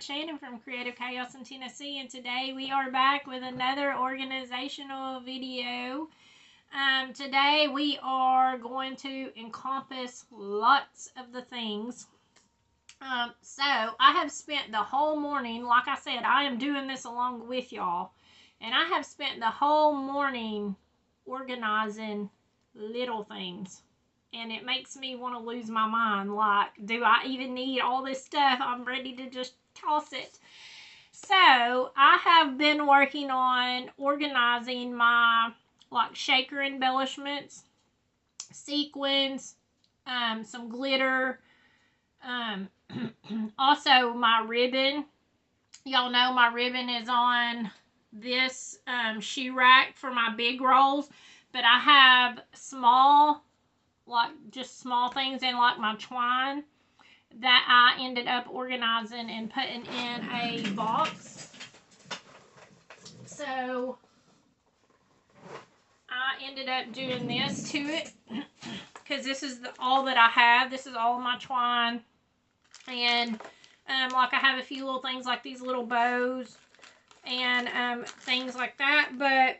Shannon from Creative Chaos in Tennessee, and today we are back with another organizational video. Today we are going to encompass lots of the things. So I have spent the whole morning, like I said, I am doing this along with y'all, and I have spent the whole morning organizing little things. And it makes me want to lose my mind. Like, do I even need all this stuff? I'm ready to just toss it. So, I have been working on organizing my, like, shaker embellishments, sequins, some glitter, also my ribbon. Y'all know my ribbon is on this shoe rack for my big rolls. But I have small, like just small things in like my twine that I ended up organizing and putting in a box. So I ended up doing this to it because this is all that I have. This is all of my twine, and like I have a few little things like these little bows and things like that, but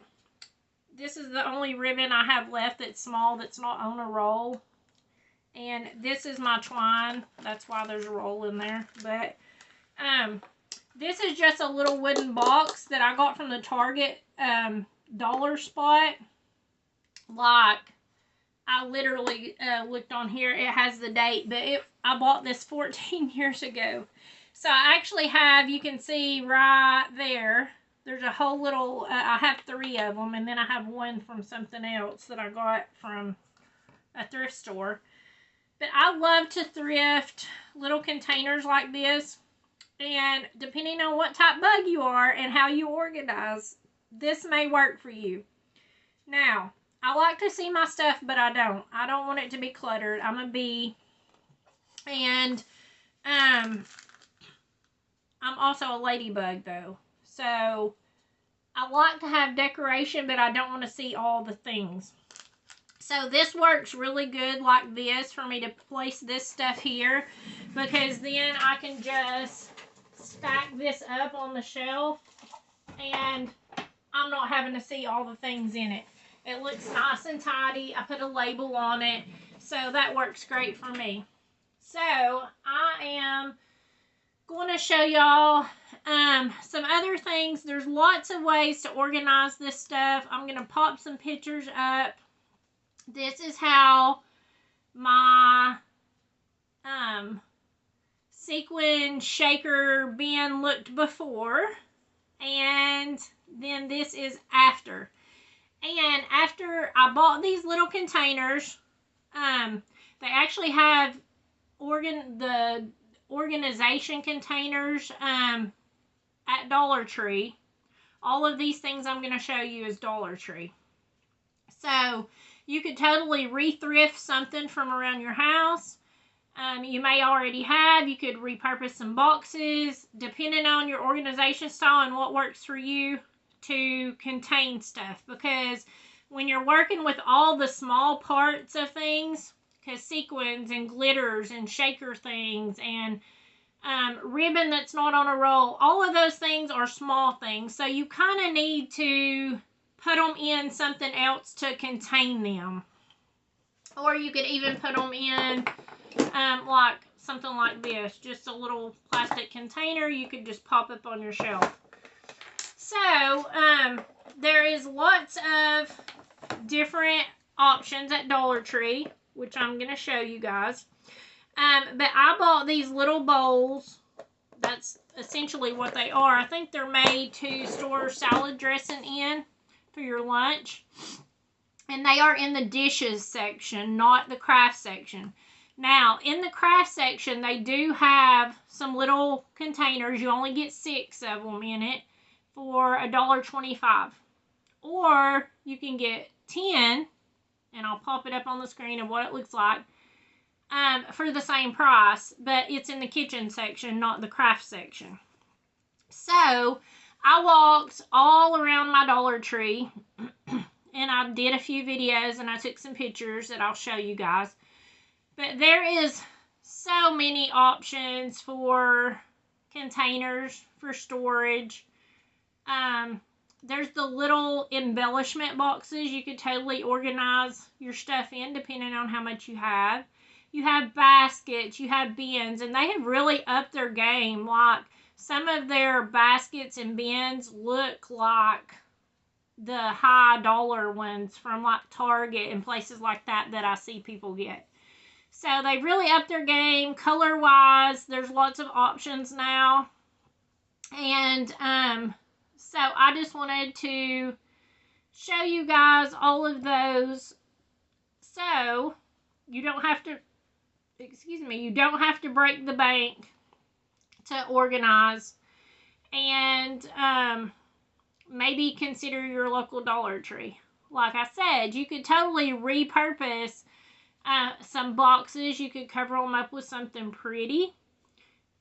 this is the only ribbon I have left that's small, that's not on a roll. And this is my twine. That's why there's a roll in there. But this is just a little wooden box that I got from the Target dollar spot. Like, I literally looked on here. It has the date, but I bought this 14 years ago. So I actually have, you can see right there, there's a whole little, I have 3 of them, and then I have one from something else that I got from a thrift store. But I love to thrift little containers like this, and depending on what type bug you are and how you organize, this may work for you. Now, I like to see my stuff, but I don't. I don't want it to be cluttered. I'm a bee, and I'm also a ladybug, though. So, I like to have decoration, but I don't want to see all the things. So, this works really good like this for me to place this stuff here, because then I can just stack this up on the shelf, and I'm not having to see all the things in it. It looks nice and tidy. I put a label on it, so that works great for me. So, I am going to show y'all some other things. There's lots of ways to organize this stuff. I'm going to pop some pictures up. This is how my sequin shaker bin looked before, and then this is after. And after I bought these little containers, they actually have the organization containers at Dollar Tree. All of these things I'm going to show you is Dollar Tree. So you could totally re-thrift something from around your house. You may already have. You could repurpose some boxes depending on your organization style and what works for you to contain stuff. Because when you're working with all the small parts of things, because sequins and glitters and shaker things and ribbon that's not on a roll, all of those things are small things. So you kind of need to put them in something else to contain them. Or you could even put them in like something like this. Just a little plastic container you could just pop up on your shelf. So there is lots of different options at Dollar Tree, which I'm going to show you guys. But I bought these little bowls. That's essentially what they are. I think they're made to store salad dressing in for your lunch. And they are in the dishes section, not the craft section. Now, in the craft section, they do have some little containers. You only get 6 of them in it for $1.25. Or you can get 10, and I'll pop it up on the screen of what it looks like, for the same price, but it's in the kitchen section, not the craft section. So, I walked all around my Dollar Tree, and I did a few videos, and I took some pictures that I'll show you guys. But there is so many options for containers for storage. There's the little embellishment boxes you could totally organize your stuff in depending on how much you have. You have baskets, you have bins, and they have really upped their game. Like, some of their baskets and bins look like the high dollar ones from like Target and places like that I see people get. So they really upped their game. Color wise, there's lots of options now. And so I just wanted to show you guys all of those, so you don't have to, you don't have to break the bank to organize. And maybe consider your local Dollar Tree. Like I said, you could totally repurpose some boxes. You could cover them up with something pretty.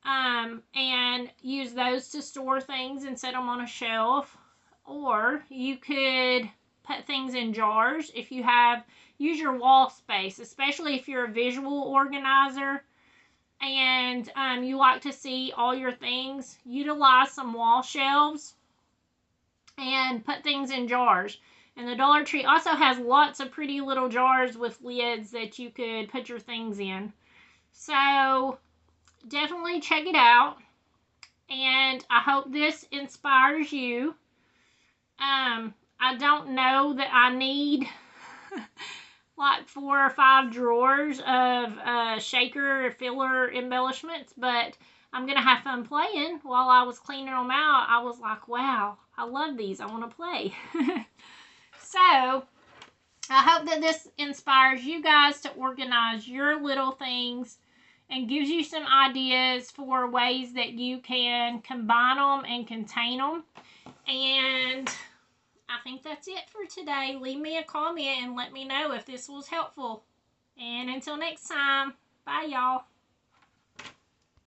And use those to store things and set them on a shelf. Or you could put things in jars if you have, use your wall space, especially if you're a visual organizer and you like to see all your things. Utilize some wall shelves and put things in jars. And the Dollar Tree also has lots of pretty little jars with lids that you could put your things in. So definitely check it out, and I hope this inspires you. I don't know that I need like 4 or 5 drawers of shaker or filler embellishments, but I'm gonna have fun playing. While I was cleaning them out, I was like, wow, I love these, I want to play. So I hope that this inspires you guys to organize your little things and gives you some ideas for ways that you can combine them and contain them. And I think that's it for today. Leave me a comment and let me know if this was helpful. And until next time, bye y'all.